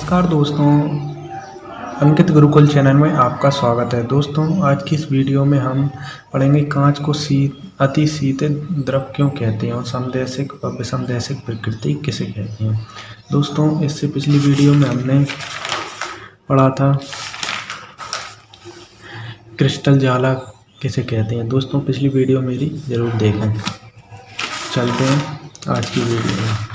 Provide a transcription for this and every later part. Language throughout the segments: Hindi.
नमस्कार दोस्तों, अंकित गुरुकुल चैनल में आपका स्वागत है। दोस्तों, आज की इस वीडियो में हम पढ़ेंगे कांच को अति शीतल द्रव क्यों कहते हैं और समदैशिक और विषमदैशिक प्रकृति किसे कहते हैं। दोस्तों, इससे पिछली वीडियो में हमने पढ़ा था क्रिस्टल ज्वाला किसे कहते हैं। दोस्तों, पिछली वीडियो मेरी ज़रूर देखें। चलते हैं आज की वीडियो में।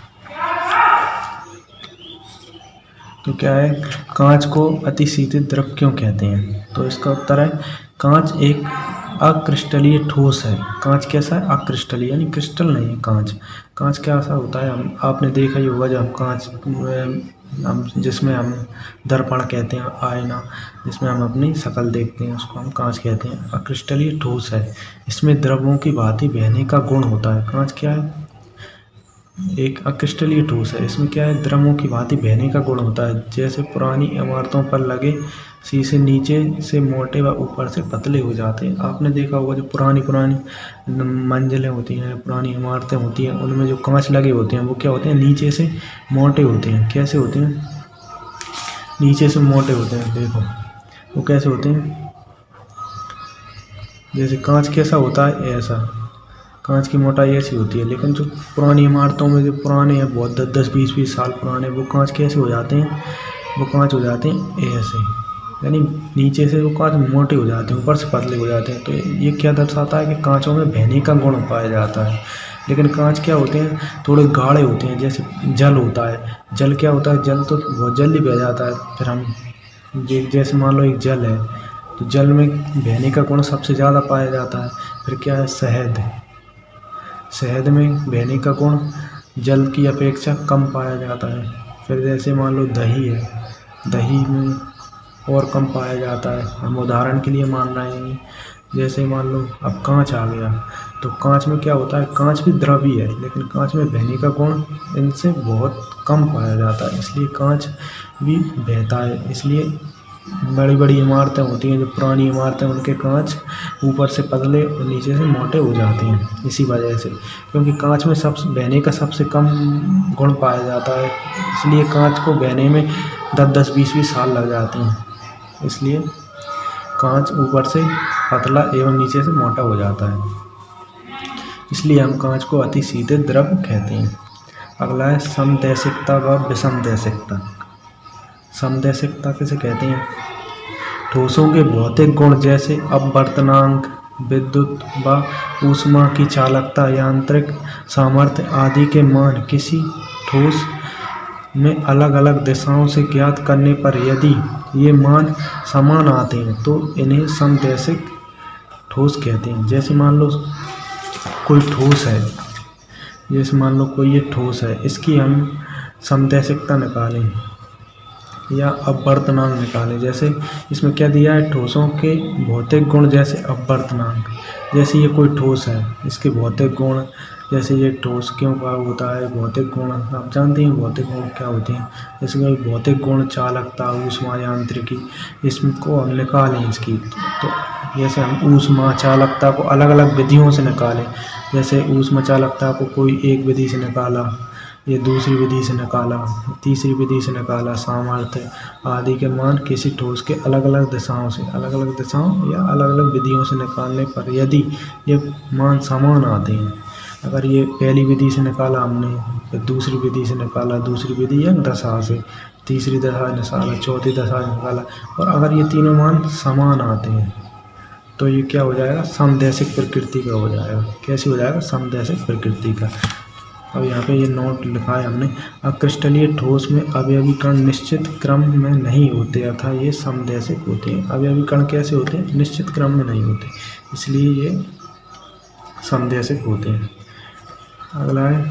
तो क्या है, कांच को अति शीतल द्रव क्यों कहते हैं। तो इसका उत्तर है, कांच एक अक्रिस्टलीय ठोस है। कांच कैसा है? अक्रिस्टलीय, यानी क्रिस्टल नहीं है कांच। कांच कैसा होता है, आपने देखा ही होगा, जब हम जिसमें हम दर्पण कहते हैं, आईना जिसमें हम अपनी शक्ल देखते हैं, उसको हम कांच कहते हैं। अक्रिस्टलीय ठोस है, इसमें द्रवों की भांति बहने का गुण होता है। कांच क्या है? एक अक्रिस्टलीय ठोस है, इसमें क्या है, द्रवों की भांति बहने का गुण होता है। जैसे पुरानी इमारतों पर लगे शीशे नीचे से मोटे व ऊपर से पतले हो जाते हैं। आपने देखा होगा, जो पुरानी मंजिलें होती हैं, पुरानी इमारतें होती हैं, उनमें जो कांच लगे होते हैं वो क्या होते हैं, नीचे से मोटे होते हैं। कैसे होते हैं? नीचे से मोटे होते हैं। देखो वो कैसे होते हैं, जैसे कांच कैसा होता है, ऐसा कांच की मोटाई ऐसी होती है। लेकिन जो पुरानी इमारतों में, जो पुराने हैं बहुत 10-10, 20-20 साल पुराने, वो कांच कैसे हो जाते हैं, वो कांच हो जाते हैं ऐसे, यानी नीचे से वो कांच मोटे हो जाते हैं, ऊपर से पतले हो जाते हैं। तो ये क्या दर्शाता है कि कांचों में बहने का गुण पाया जाता है। लेकिन कांच क्या होते हैं, थोड़े गाढ़े होते हैं। जैसे जल होता है, जल क्या होता है, जल तो बहुत जल्दी बह जाता है। फिर हम जैसे मान लो एक जल है, तो जल में बहने का गुण सबसे ज़्यादा पाया जाता है। फिर क्या है, शहद में बहने का गुण जल की अपेक्षा कम पाया जाता है। फिर जैसे मान लो दही है, दही में और कम पाया जाता है। हम उदाहरण के लिए मान रहे हैं, जैसे मान लो अब कांच आ गया, तो कांच में क्या होता है, कांच भी द्रव ही है, लेकिन कांच में बहने का गुण इनसे बहुत कम पाया जाता है, इसलिए कांच भी बहता है। इसलिए बड़ी बड़ी इमारतें होती हैं, जो पुरानी इमारतें, उनके कांच ऊपर से पतले और नीचे से मोटे हो जाते हैं, इसी वजह से, क्योंकि कांच में बहने का सबसे कम गुण पाया जाता है। इसलिए कांच को बहने में 10-10, 20-20 साल लग जाते हैं। इसलिए कांच ऊपर से पतला एवं नीचे से मोटा हो जाता है, इसलिए हम कांच को अति शीतल द्रव कहते हैं। अगला है समदैशिकता व विषमदैशिकता। समदैशिकता किसे कहते हैं? ठोसों के भौतिक गुण जैसे अपवर्तनांक, विद्युत व ऊष्मा की चालकता, यांत्रिक सामर्थ्य आदि के मान किसी ठोस में अलग अलग दिशाओं से ज्ञात करने पर यदि ये मान समान आते हैं तो इन्हें समदैशिक ठोस कहते हैं। जैसे मान लो कोई ठोस है, जैसे मान लो कोई ये ठोस है, इसकी हम समदैशिकता निकालें या अपवर्तनांक निकालें। जैसे इसमें क्या दिया है, ठोसों के भौतिक गुण जैसे अपवर्तनांक। जैसे ये कोई ठोस है, इसके भौतिक गुण, जैसे ये ठोस क्यों का होता है, भौतिक गुण आप जानते हैं भौतिक गुण क्या होते हैं। जैसे कोई भौतिक गुण, चालकता, ऊष्मा, यांत्रिकी, इसको हम निकालें इसकी, तो जैसे हम ऊष्मा चालकता को अलग अलग विधियों से निकालें। जैसे ऊष्मा चालकता को कोई एक विधि से निकाला, ये दूसरी विधि से निकाला, तीसरी विधि से निकाला, सामर्थ्य आदि के मान किसी ठोस के अलग अलग दिशाओं या अलग अलग विधियों से निकालने पर यदि ये मान समान आते हैं, अगर ये पहली विधि से निकाला हमने, फिर दूसरी विधि से निकाला, दूसरी विधि या दशा से, तीसरी दशा निकाला, चौथी दशा निकाला, और अगर ये तीनों मान समान आते हैं तो ये क्या हो जाएगा, समदैशिक प्रकृति का हो जाएगा। कैसे हो जाएगा? समदैशिक प्रकृति का। अब यहाँ पे ये नोट लिखा है हमने, अक्रिस्टलीय ठोस में अवयवी कण निश्चित क्रम में नहीं होते अतः ये समदैशिक होते हैं। अवयवी कण कैसे होते हैं? निश्चित क्रम में नहीं होते, इसलिए ये समदैशिक होते हैं। अगला है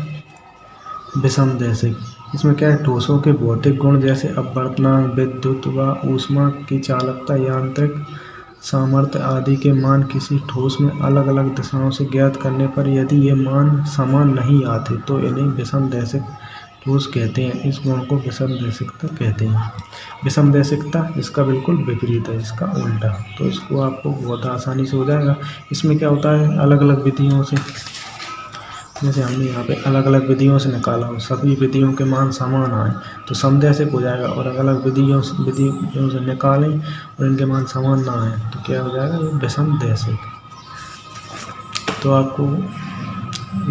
विषमदैशिक। इसमें क्या है, ठोसों के भौतिक गुण जैसे अपवर्तनांक, विद्युत व ऊष्मा की चालकता, यांत्रिक सामर्थ्य आदि के मान किसी ठोस में अलग अलग दिशाओं से ज्ञात करने पर यदि ये मान समान नहीं आते तो इन्हें विषमदैशिक ठोस कहते हैं। इस गुण को विषमदैशिकता कहते हैं। विषमदैशिकता इसका बिल्कुल विपरीत है, इसका उल्टा। तो इसको आपको बहुत आसानी से हो जाएगा। इसमें क्या होता है, अलग अलग विधियों से जैसे हमने यहाँ पे अलग अलग विधियों से निकाला हो, सभी विधियों के मान समान आए तो समदैशिक हो जाएगा, और अलग अलग विधियों से निकालें और इनके मान समान ना आए तो क्या हो जाएगा, ये विषमदैशिक। तो आपको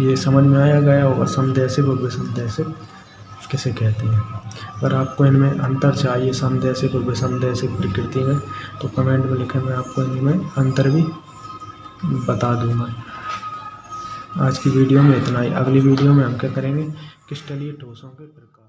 ये समझ में आया गया होगा समदैशिक और विषमदैशिक किसे कहते हैं। अगर आपको इनमें अंतर चाहिए समदैशिक और विषमदैशिक प्रकृति में तो कमेंट में लिखें, मैं आपको इनमें अंतर भी बता दूंगा। आज की वीडियो में इतना ही। अगली वीडियो में हम क्या करेंगे, क्रिस्टलीय ठोसों के प्रकार।